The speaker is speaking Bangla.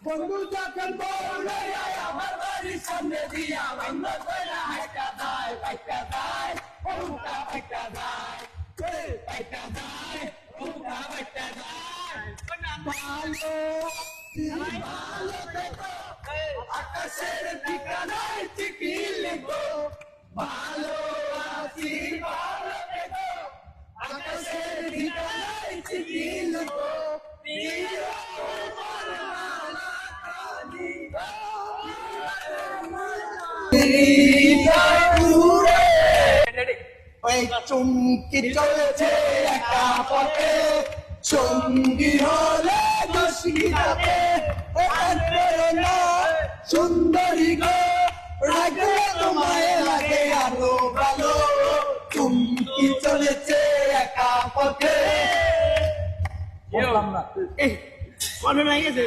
বন্ধু যখন বলে আমার বাড়ির সামনে দিয়া বন্ধ করে হাইটা যায় পাইকা যায় ওটা পাইকা যায় পাইকা যায় ওটা পাইকা যায় ভালো ভালো দেখো আকাশের ঠিকানায় চিঠি লিখো ভালো আছি ভালো দেখো আকাশের ঠিকানায় চিঠি লিখো ওই চুমকি চলেছে একা পথে সঙ্গী হলে দোষী যাবে না সুন্দরী গো রাখলে তোমায় লাগে আরো ভালো চুমকি চলেছে একা পথে মনে নাই গেছে